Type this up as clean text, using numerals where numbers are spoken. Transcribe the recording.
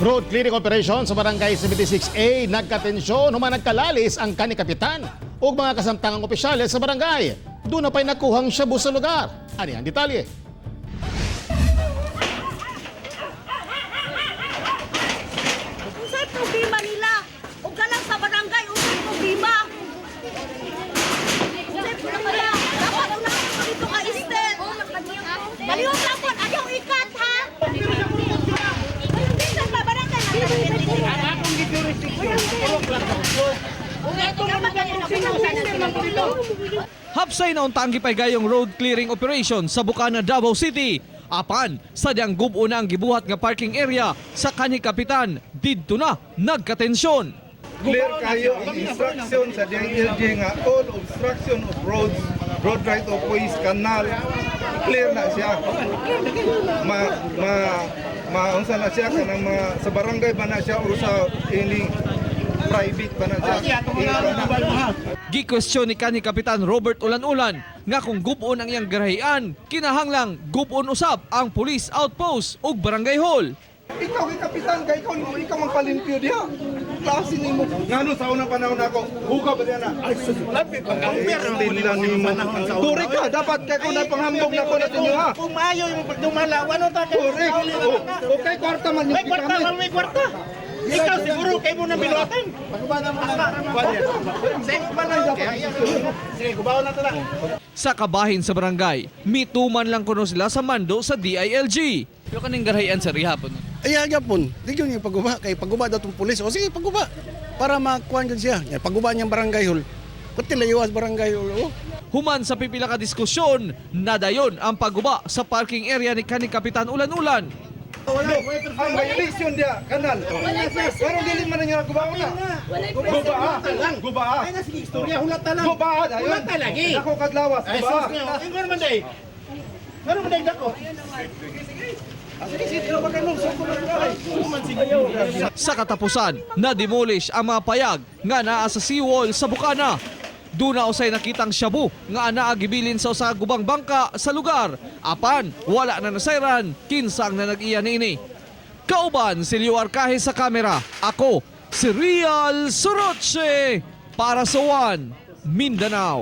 Road clearing operation sa barangay 76A nagkatensyon human nagkalalis ang kanikapitan ug mga kasamtangang opisyales sa barangay. Doon na pa'y nakuhang shabu sa lugar. Ano ang detalye? Unsay problema nila? Ug galang sa barangay unsay problema? Unsay problema? Dapat unahan mo dito ka Estel. Balihog lang po, ayaw ikat ha. Dito sa barangay akong jurisdiction. Hapsay na untang gipay-gayong road clearing operation sa Bukana, Davao City. Apan, sadyang gubo na ang gibuhat nga parking area sa kanikapitan. Didto na nagkatensyon. Clear kayo ang instruction sa DILG nga all obstruction of roads, road right of ways, canal, clear na siya. Maunsa na siya kanang sa barangay ba na siya o sa any private ba na siya. Gi-question ni kanhi Kapitan Robert Ulan-Ulan nga kung gubon ang iyang garahian, kinahanglang gubon usab ang police outpost ug barangay hall. Ikaw kay kapitan kay ikaw magpalimpyo diha. Klase nimo. Ngano sa unang panahon ako, huga ba diyan na? Ay, lapit pag-compare lang nimo. Correct ka, dapat kay ko na panghambog na ko na inyo ha. Kung maayo yung pagdumala, ano ta? Correct. Okay, kwarta man yung May kwarta, may kwarta. Ikaw siguro kayo mo nang binuhatan. Pagkubanan mo na. Sige, kubaw na tala. Sa kabahin sa barangay, mituman lang kuno sila sa mando sa DILG. Pero kaning garahian sa rihapon. Ay, agapon. Di yun yung pagguba. Kay pagguba daw itong pulis. O sige, pagguba. Para makuhan ko siya. Yan, pagguba niyang barangay hall. Pati layuwas barangay hall. Oh. Human sa pipila ka diskusyon, nadayon ang pagguba sa parking area ni kanhi Kapitan Ulan-Ulan. Ang violation dia, kanal. Pero dili man niya gubaw na. Guba. Ay, sige, istorya, hulata lang. Guba. Hulata lagi. Ako kadlawas, Ay, guba. sus niyo. Ingor man day. Meron man day dako. Sa katapusan, na-demolish ang mga payag nga naa sa seawall sa Bukana. Doon na usay nakitang shabu nga naa gibilin sa usa ka gubang bangka sa lugar. Apan, wala na nasayran, kinsang na nag-iya niini. Kauban si Leo Arcaje sa kamera. Ako, si Real Soroche para sa One Mindanao.